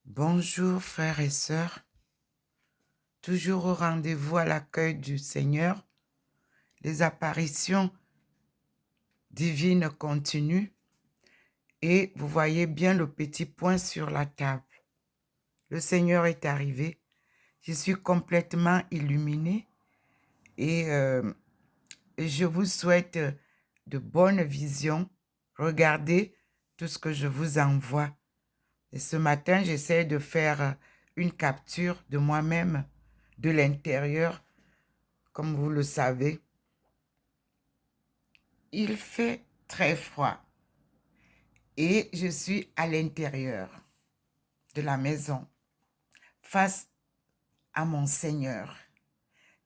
Bonjour frères et sœurs, toujours au rendez-vous à l'accueil du Seigneur. Les apparitions divines continuent et vous voyez bien le petit point sur la table. Le Seigneur est arrivé, je suis complètement illuminée et je vous souhaite de bonnes visions. Regardez tout ce que je vous envoie. Et ce matin, j'essaie de faire une capture de moi-même, de l'intérieur. Comme vous le savez, il fait très froid et je suis à l'intérieur de la maison face à mon Seigneur.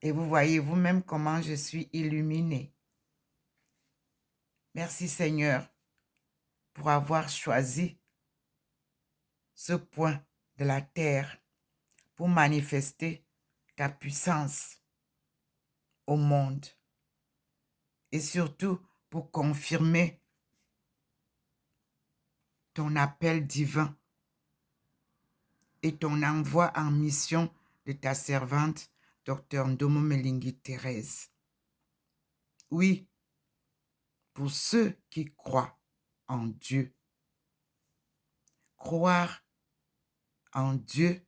Et vous voyez vous-même comment je suis illuminée. Merci Seigneur pour avoir choisi ce point de la terre pour manifester ta puissance au monde et surtout pour confirmer ton appel divin et ton envoi en mission de ta servante, Dr Ndomo Melingi Thérèse. Oui, pour ceux qui croient en Dieu. Croire en Dieu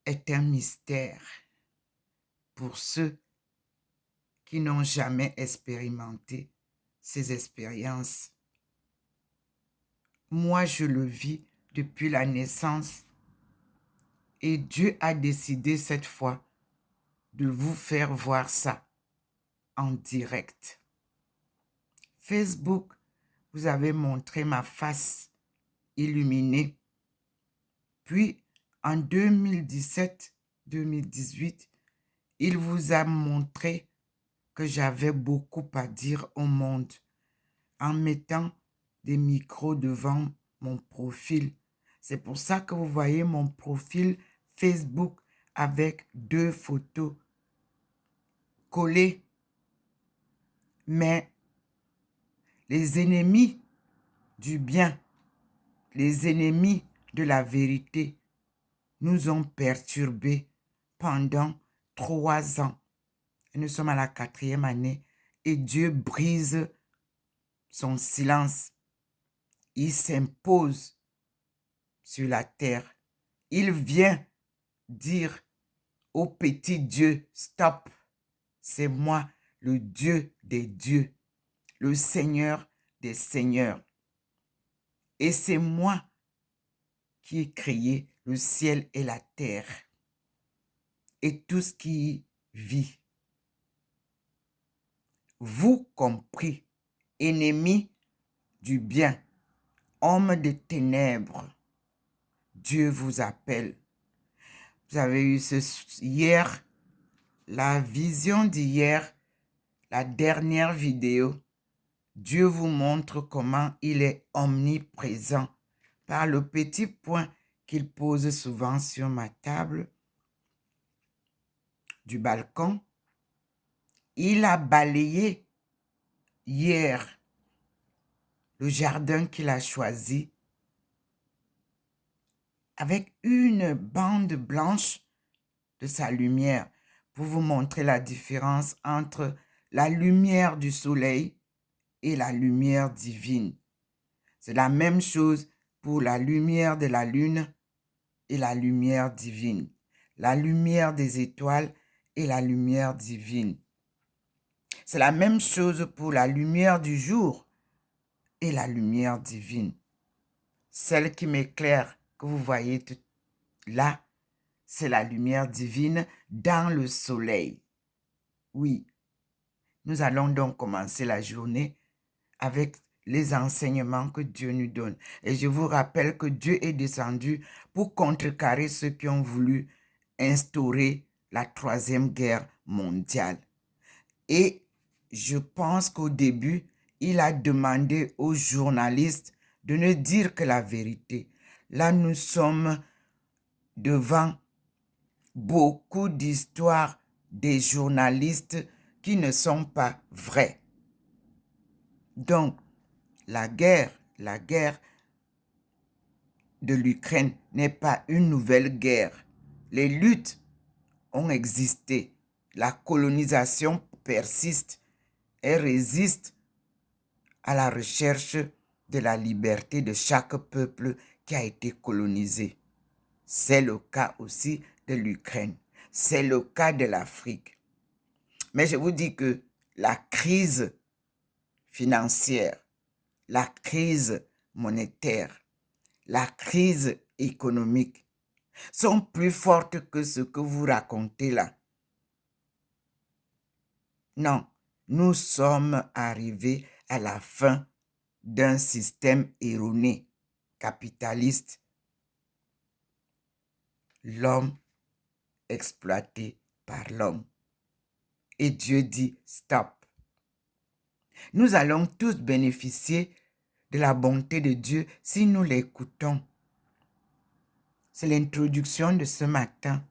est un mystère pour ceux qui n'ont jamais expérimenté ces expériences. Moi, je le vis depuis la naissance et Dieu a décidé cette fois de vous faire voir ça en direct. Facebook, vous avez montré ma face illuminée. Puis, en 2017-2018, il vous a montré que j'avais beaucoup à dire au monde en mettant des micros devant mon profil. C'est pour ça que vous voyez mon profil Facebook avec 2 photos collées. Mais les ennemis du bien, les ennemis de la vérité nous ont perturbés pendant 3 ans. Et nous sommes à la 4e année et Dieu brise son silence. Il s'impose sur la terre. Il vient dire au petit Dieu, stop, c'est moi, le Dieu des dieux, le Seigneur des seigneurs. Et c'est moi qui ai créé le ciel et la terre et tout ce qui y vit. Vous compris, ennemis du bien, hommes des ténèbres, Dieu vous appelle. Vous avez eu hier, la vision d'hier, la dernière vidéo. Dieu vous montre comment il est omniprésent par le petit point qu'il pose souvent sur ma table du balcon. Il a balayé hier le jardin qu'il a choisi avec une bande blanche de sa lumière pour vous montrer la différence entre la lumière du soleil et la lumière divine. C'est la même chose pour la lumière de la lune et la lumière divine, la lumière des étoiles et la lumière divine. C'est la même chose pour la lumière du jour et la lumière divine. Celle qui m'éclaire, que vous voyez là, c'est la lumière divine dans le soleil. Oui, nous allons donc commencer la journée avec les enseignements que Dieu nous donne. Et je vous rappelle que Dieu est descendu pour contrecarrer ceux qui ont voulu instaurer la 3e guerre mondiale. Et je pense qu'au début, il a demandé aux journalistes de ne dire que la vérité. Là, nous sommes devant beaucoup d'histoires des journalistes qui ne sont pas vraies. Donc, la guerre de l'Ukraine n'est pas une nouvelle guerre. Les luttes ont existé. La colonisation persiste et résiste à la recherche de la liberté de chaque peuple qui a été colonisé. C'est le cas aussi de l'Ukraine. C'est le cas de l'Afrique. Mais je vous dis que la crise financière, la crise monétaire, la crise économique sont plus fortes que ce que vous racontez là. Non, nous sommes arrivés à la fin d'un système erroné, capitaliste. L'homme exploité par l'homme. Et Dieu dit stop. Nous allons tous bénéficier de la bonté de Dieu si nous l'écoutons. C'est l'introduction de ce matin.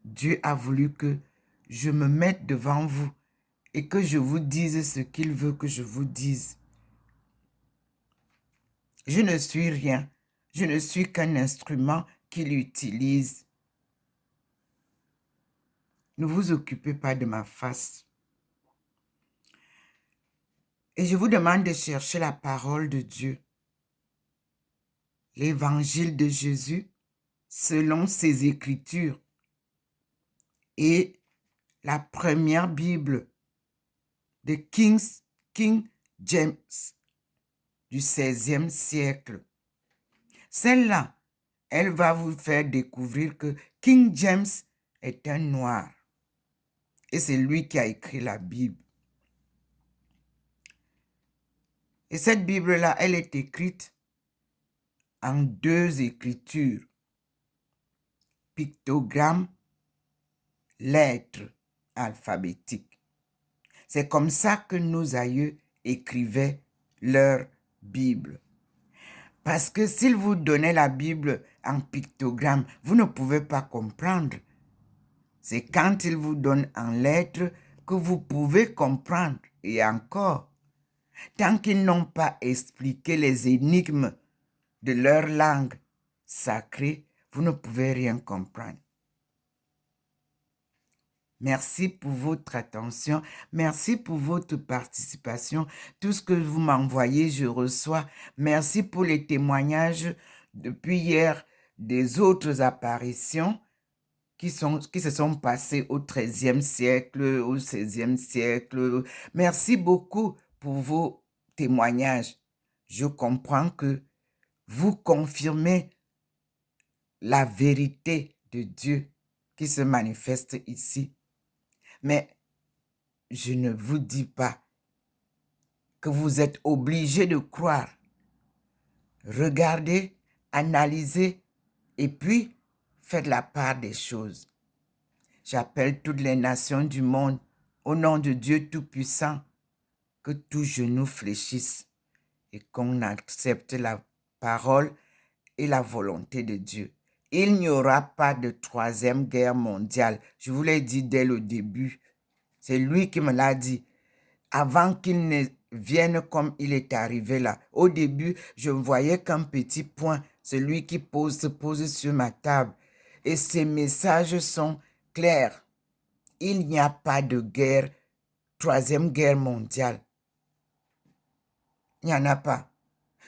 Dieu a voulu que je me mette devant vous et que je vous dise ce qu'il veut que je vous dise. Je ne suis rien. Je ne suis qu'un instrument qu'il utilise. Ne vous occupez pas de ma face. Et je vous demande de chercher la parole de Dieu. L'évangile de Jésus selon ses Écritures et la première Bible de King James du XVIe siècle. Celle-là, elle va vous faire découvrir que King James est un noir. Et c'est lui qui a écrit la Bible. Et cette Bible-là, elle est écrite en 2 écritures. Pictogrammes, lettres alphabétiques. C'est comme ça que nos aïeux écrivaient leur Bible. Parce que s'ils vous donnaient la Bible en pictogramme, vous ne pouvez pas comprendre. C'est quand ils vous donnent en lettres que vous pouvez comprendre. Et encore, tant qu'ils n'ont pas expliqué les énigmes de leur langue sacrée, vous ne pouvez rien comprendre. Merci pour votre attention. Merci pour votre participation. Tout ce que vous m'envoyez, je reçois. Merci pour les témoignages depuis hier des autres apparitions qui se sont passées au XIIIe siècle, au XVIe siècle. Merci beaucoup pour vos témoignages. Je comprends que vous confirmez la vérité de Dieu qui se manifeste ici. Mais je ne vous dis pas que vous êtes obligé de croire. Regardez, analysez et puis faites la part des choses. J'appelle toutes les nations du monde au nom de Dieu Tout-Puissant que tout genou fléchisse et qu'on accepte la parole et la volonté de Dieu. Il n'y aura pas de 3e guerre mondiale. Je vous l'ai dit dès le début. C'est lui qui me l'a dit. Avant qu'il ne vienne comme il est arrivé là. Au début, je ne voyais qu'un petit point. Celui qui se pose sur ma table. Et ces messages sont clairs. Il n'y a pas de guerre, 3e guerre mondiale. Il n'y en a pas.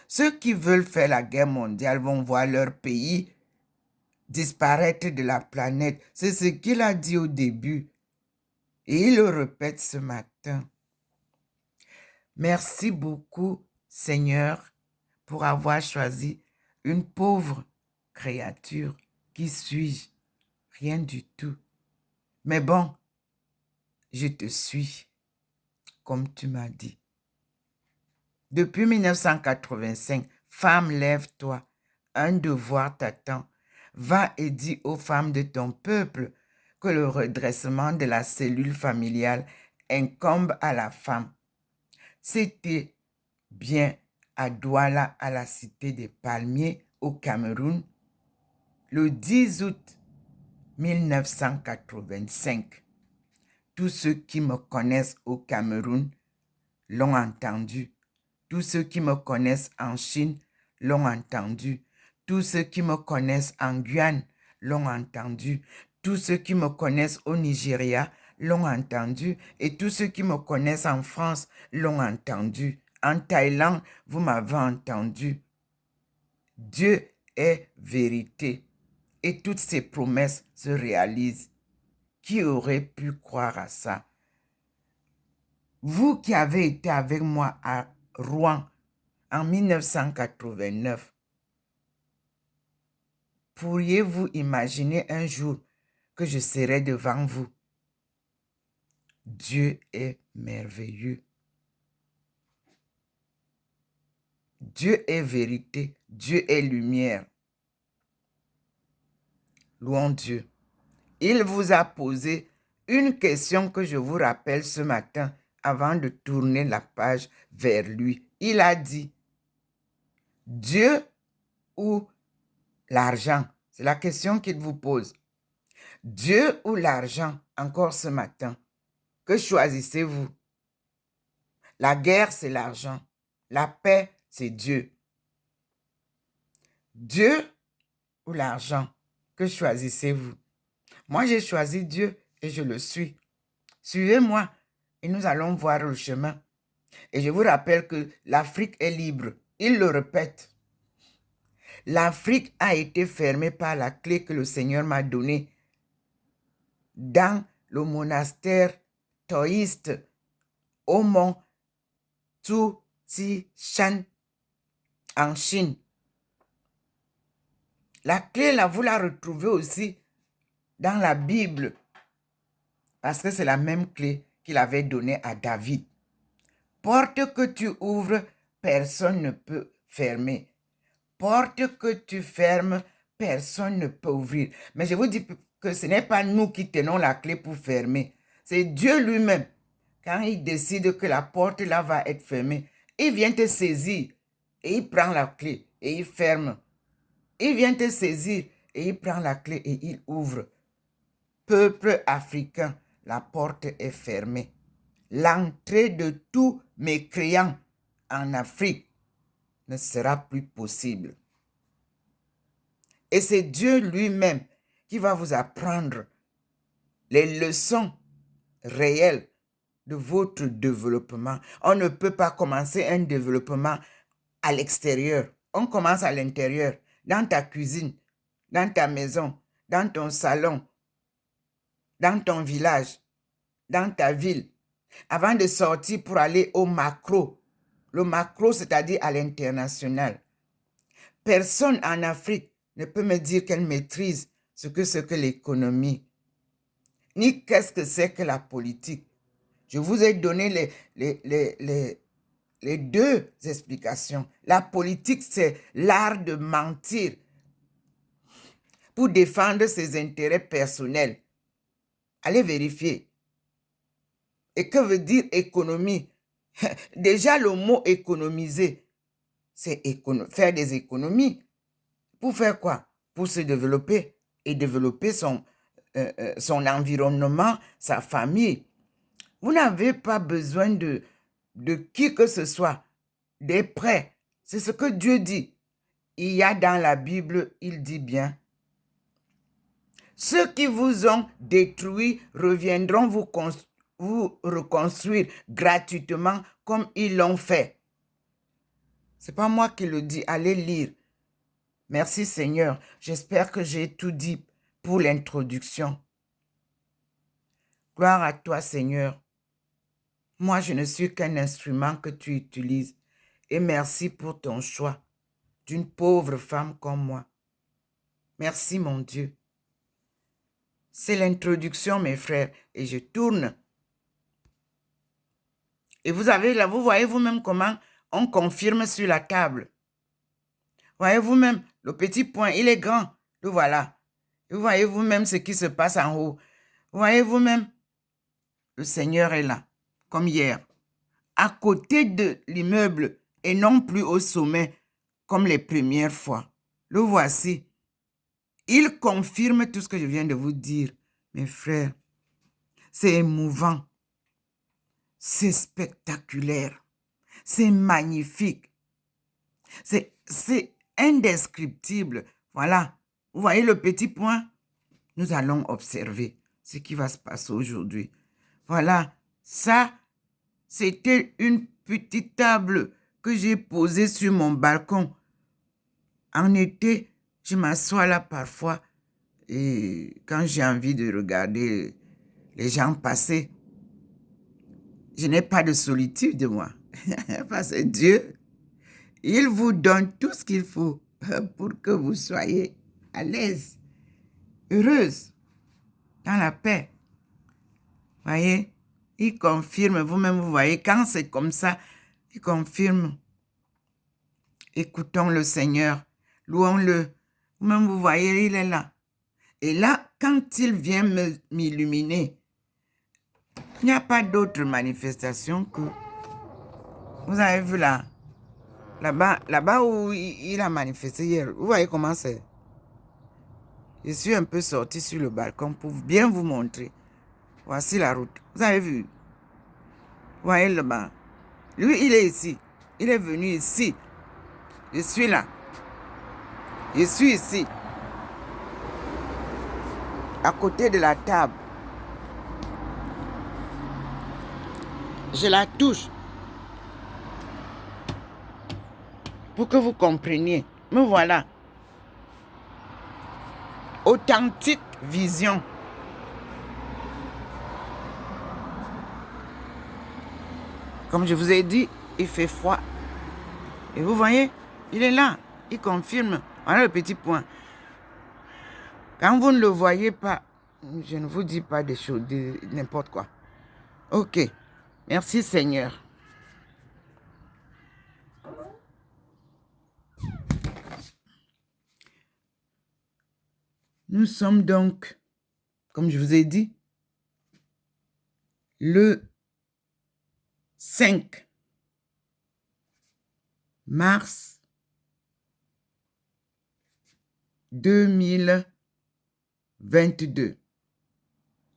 Ceux qui veulent faire la guerre mondiale vont voir leur pays disparaître de la planète. C'est ce qu'il a dit au début. Et il le répète ce matin. Merci beaucoup, Seigneur, pour avoir choisi une pauvre créature. Qui suis-je? Rien du tout. Mais bon, je te suis, comme tu m'as dit. Depuis 1985, femme, lève-toi. Un devoir t'attend. Va et dis aux femmes de ton peuple que le redressement de la cellule familiale incombe à la femme. C'était bien à Douala, à la cité des Palmiers, au Cameroun, le 10 août 1985. Tous ceux qui me connaissent au Cameroun l'ont entendu. Tous ceux qui me connaissent en Chine l'ont entendu. Tous ceux qui me connaissent en Guyane l'ont entendu. Tous ceux qui me connaissent au Nigeria l'ont entendu. Et tous ceux qui me connaissent en France l'ont entendu. En Thaïlande, vous m'avez entendu. Dieu est vérité. Et toutes ses promesses se réalisent. Qui aurait pu croire à ça? Vous qui avez été avec moi à Rouen en 1989, pourriez-vous imaginer un jour que je serai devant vous? Dieu est merveilleux. Dieu est vérité. Dieu est lumière. Louons Dieu. Il vous a posé une question que je vous rappelle ce matin avant de tourner la page vers lui. Il a dit, Dieu ou l'argent? C'est la question qu'il vous pose. Dieu ou l'argent, encore ce matin? Que choisissez-vous? La guerre, c'est l'argent. La paix, c'est Dieu. Dieu ou l'argent? Que choisissez-vous? Moi, j'ai choisi Dieu et je le suis. Suivez-moi et nous allons voir le chemin. Et je vous rappelle que l'Afrique est libre. Il le répète. L'Afrique a été fermée par la clé que le Seigneur m'a donnée dans le monastère taoïste au mont Tzu-Chi-Shan en Chine. La clé, là, vous la retrouvez aussi dans la Bible parce que c'est la même clé qu'il avait donnée à David. Porte que tu ouvres, personne ne peut fermer. Porte que tu fermes, personne ne peut ouvrir. Mais je vous dis que ce n'est pas nous qui tenons la clé pour fermer. C'est Dieu lui-même. Quand il décide que la porte là va être fermée, il vient te saisir et il prend la clé et il ferme. Il vient te saisir et il prend la clé et il ouvre. Peuple africain, la porte est fermée. L'entrée de tous mes mécréants en Afrique ne sera plus possible. Et c'est Dieu lui-même qui va vous apprendre les leçons réelles de votre développement. On ne peut pas commencer un développement à l'extérieur. On commence à l'intérieur, dans ta cuisine, dans ta maison, dans ton salon, dans ton village, dans ta ville, avant de sortir pour aller au macro. Le macro, c'est-à-dire à l'international. Personne en Afrique ne peut me dire qu'elle maîtrise ce que c'est que l'économie, ni qu'est-ce que c'est que la politique. Je vous ai donné les deux explications. La politique, c'est l'art de mentir pour défendre ses intérêts personnels. Allez vérifier. Et que veut dire économie? Déjà, le mot économiser, c'est faire des économies. Pour faire quoi? Pour se développer et développer son environnement, sa famille. Vous n'avez pas besoin de qui que ce soit, des prêts. C'est ce que Dieu dit. Il y a dans la Bible, il dit bien, ceux qui vous ont détruit reviendront vous reconstruire gratuitement comme ils l'ont fait. Ce n'est pas moi qui le dis, allez lire. Merci Seigneur, j'espère que j'ai tout dit pour l'introduction. Gloire à toi Seigneur. Moi, je ne suis qu'un instrument que tu utilises. Et merci pour ton choix d'une pauvre femme comme moi. Merci mon Dieu. C'est l'introduction mes frères et je tourne. Et vous avez là, vous voyez vous-même comment on confirme sur la table. Voyez vous-même, le petit point, il est grand. Le voilà. Et vous voyez vous-même ce qui se passe en haut. Vous voyez vous-même, le Seigneur est là, comme hier, à côté de l'immeuble et non plus au sommet, comme les premières fois. Le voici. Il confirme tout ce que je viens de vous dire, mes frères. C'est émouvant. C'est spectaculaire. C'est magnifique. C'est indescriptible. Voilà. Vous voyez le petit point? Nous allons observer ce qui va se passer aujourd'hui. Voilà. Ça, c'était une petite table que j'ai posée sur mon balcon. En été, je m'assois là parfois et quand j'ai envie de regarder les gens passer, je n'ai pas de solitude, moi. Parce que Dieu, il vous donne tout ce qu'il faut pour que vous soyez à l'aise, heureuse, dans la paix. Voyez, il confirme, vous-même, vous voyez, quand c'est comme ça, il confirme. Écoutons le Seigneur, louons-le. Vous-même, vous voyez, il est là. Et là, quand il vient m'illuminer, il n'y a pas d'autre manifestation que... Vous avez vu là, là-bas où il a manifesté hier, vous voyez comment c'est? Je suis un peu sorti sur le balcon pour bien vous montrer. Voici la route. Vous avez vu? Vous voyez là-bas? Lui, il est ici. Il est venu ici. Je suis là. Je suis ici. À côté de la table. Je la touche. Pour que vous compreniez. Me voilà. Authentique vision. Comme je vous ai dit, il fait froid. Et vous voyez, il est là. Il confirme. Voilà le petit point. Quand vous ne le voyez pas, je ne vous dis pas des choses, n'importe quoi. Ok. Merci Seigneur. Nous sommes donc, comme je vous ai dit, le 5 mars 2022.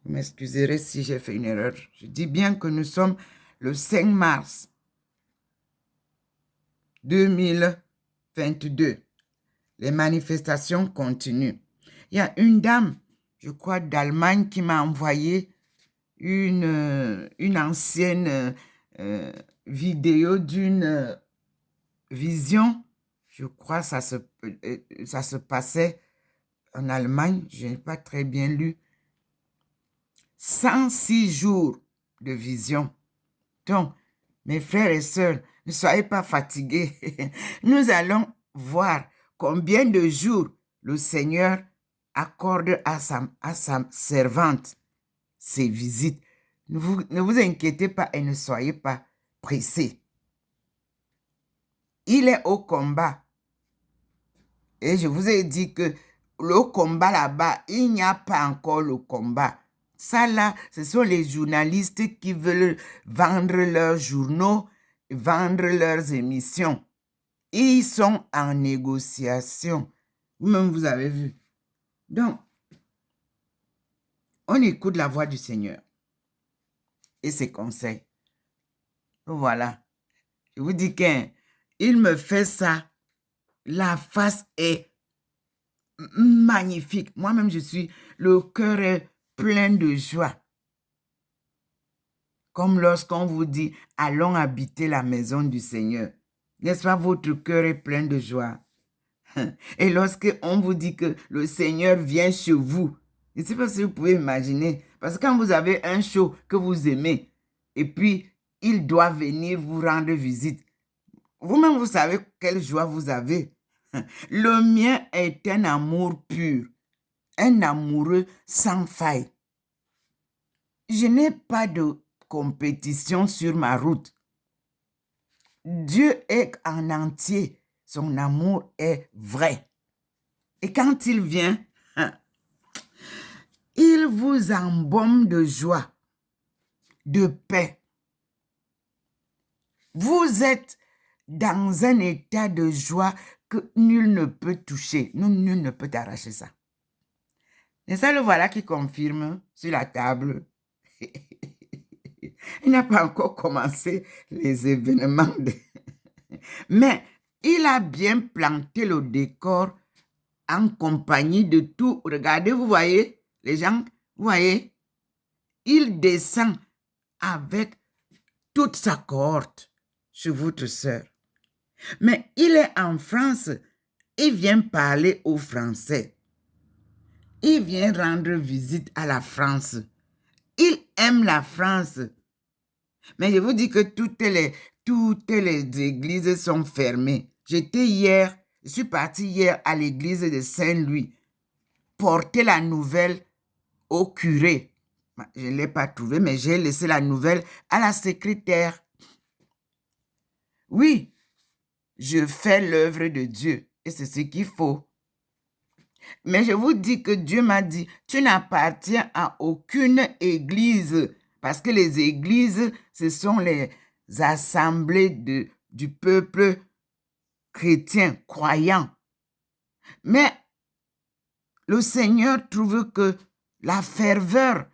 Vous m'excuserez si j'ai fait une erreur. Je dis bien que nous sommes le 5 mars 2022. Les manifestations continuent. Il y a une dame, je crois, d'Allemagne qui m'a envoyé une ancienne vidéo d'une vision. Je crois que ça se passait en Allemagne. Je n'ai pas très bien lu. 106 jours de vision. Donc, mes frères et sœurs, ne soyez pas fatigués. Nous allons voir combien de jours le Seigneur accorde à sa servante ces visites. Ne vous inquiétez pas et ne soyez pas pressés. Il est au combat. Et je vous ai dit que le combat là-bas, il n'y a pas encore le combat. Ça là, ce sont les journalistes qui veulent vendre leurs journaux, vendre leurs émissions. Ils sont en négociation. Vous-même, vous avez vu. Donc, on écoute la voix du Seigneur et ses conseils. Voilà. Je vous dis qu'il me fait ça. La face est magnifique. Moi-même, le cœur est plein de joie. Comme lorsqu'on vous dit, allons habiter la maison du Seigneur. N'est-ce pas, votre cœur est plein de joie? Et lorsqu'on vous dit que le Seigneur vient chez vous, je ne sais pas si vous pouvez imaginer, parce que quand vous avez un show que vous aimez, et puis il doit venir vous rendre visite, vous-même vous savez quelle joie vous avez. Le mien est un amour pur, un amoureux sans faille. Je n'ai pas de compétition sur ma route. Dieu est en entier. Son amour est vrai. Et quand il vient, il vous embaume de joie, de paix. Vous êtes dans un état de joie que nul ne peut toucher. Nul ne peut arracher ça. Et ça, le voilà qui confirme sur la table. Il n'a pas encore commencé les événements. Mais Il a bien planté le décor en compagnie de tout. Regardez, vous voyez, les gens, vous voyez, il descend avec toute sa cohorte chez votre sœur. Mais il est en France, il vient parler aux Français. Il vient rendre visite à la France. Il aime la France. Mais je vous dis que toutes les églises sont fermées. Je suis parti hier à l'église de Saint-Louis, porter la nouvelle au curé. Je ne l'ai pas trouvé, mais j'ai laissé la nouvelle à la secrétaire. Oui, je fais l'œuvre de Dieu et c'est ce qu'il faut. Mais je vous dis que Dieu m'a dit, tu n'appartiens à aucune église, parce que les églises, ce sont les assemblées du peuple chrétien, croyant. Mais le Seigneur trouve que la ferveur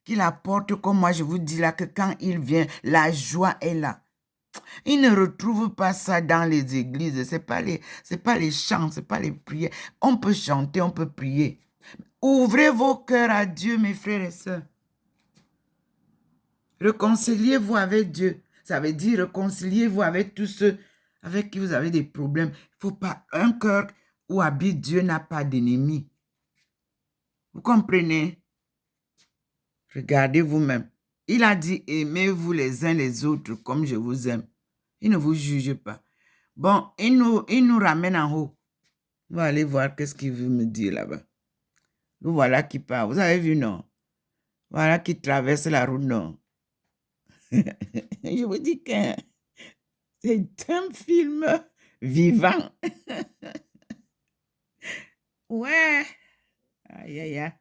qu'il apporte, comme moi je vous dis là, que quand il vient, la joie est là. Il ne retrouve pas ça dans les églises. C'est pas les chants, c'est pas les prières. On peut chanter, on peut prier. Ouvrez vos cœurs à Dieu, mes frères et sœurs. Réconciliez-vous avec Dieu. Ça veut dire réconciliez-vous avec tous ceux avec qui vous avez des problèmes. Il ne faut pas un cœur où habite Dieu n'a pas d'ennemi. Vous comprenez? Regardez vous-même. Il a dit, aimez-vous les uns les autres comme je vous aime. Il ne vous juge pas. Bon, il nous ramène en haut. On va aller voir qu'est-ce qu'il veut me dire là-bas. Nous voilà qui part. Vous avez vu, non? Voilà qui traverse la route, non? Je vous dis que c'est un film vivant. Ouais. Aïe, aïe, aïe.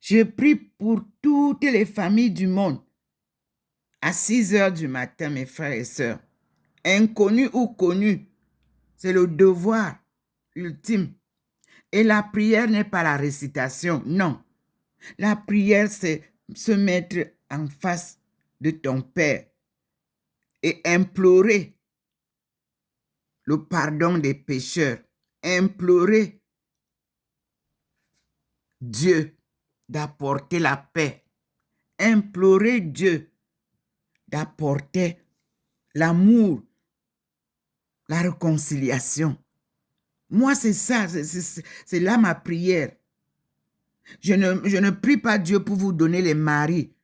Je prie pour toutes les familles du monde. À 6 heures du matin, mes frères et sœurs, inconnus ou connus, c'est le devoir ultime. Et la prière n'est pas la récitation, non. La prière, c'est se mettre en face de ton Père et implorer le pardon des pécheurs, implorer Dieu d'apporter la paix, implorer Dieu d'apporter l'amour, la réconciliation. Moi, c'est ça, c'est là ma prière. Je ne prie pas Dieu pour vous donner les maris.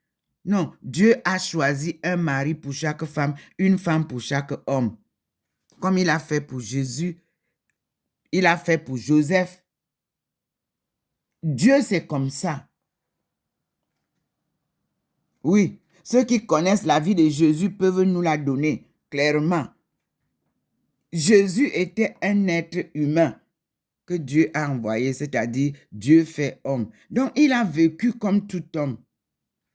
Non, Dieu a choisi un mari pour chaque femme, une femme pour chaque homme. Comme il a fait pour Jésus, il a fait pour Joseph. Dieu, c'est comme ça. Oui, ceux qui connaissent la vie de Jésus peuvent nous la donner clairement. Jésus était un être humain que Dieu a envoyé, c'est-à-dire Dieu fait homme. Donc, il a vécu comme tout homme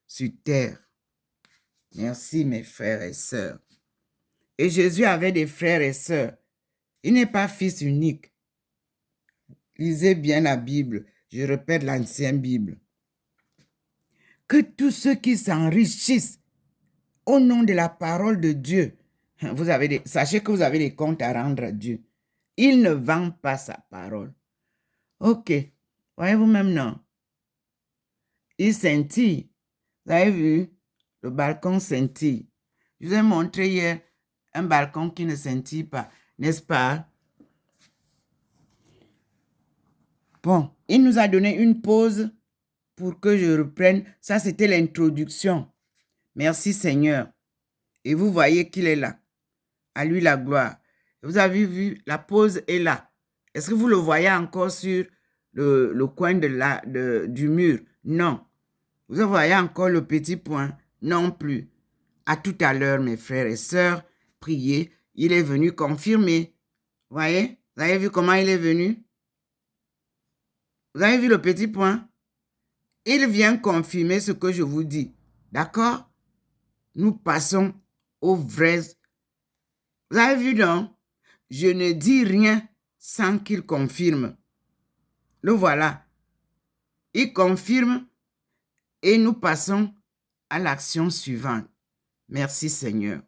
sur terre. Merci, mes frères et sœurs. Et Jésus avait des frères et sœurs. Il n'est pas fils unique. Lisez bien la Bible. Je répète l'ancienne Bible. Que tous ceux qui s'enrichissent au nom de la parole de Dieu, sachez que vous avez des comptes à rendre à Dieu. Il ne vend pas sa parole. Ok. Voyez-vous même, non? Il scintille. Vous avez vu? Le balcon scintille. Je vous ai montré hier un balcon qui ne scintille pas, n'est-ce pas? Bon, il nous a donné une pause pour que je reprenne. Ça, c'était l'introduction. Merci Seigneur. Et vous voyez qu'il est là. À lui la gloire. Vous avez vu, la pause est là. Est-ce que vous le voyez encore sur le coin du mur? Non. Vous voyez encore le petit point? Non plus. À tout à l'heure, mes frères et sœurs, priez. Il est venu confirmer. Voyez? Vous avez vu comment il est venu? Vous avez vu le petit point? Il vient confirmer ce que je vous dis. D'accord? Nous passons aux vrais. Vous avez vu, non? Je ne dis rien sans qu'il confirme. Le voilà. Il confirme et nous passons à l'action suivante. Merci Seigneur.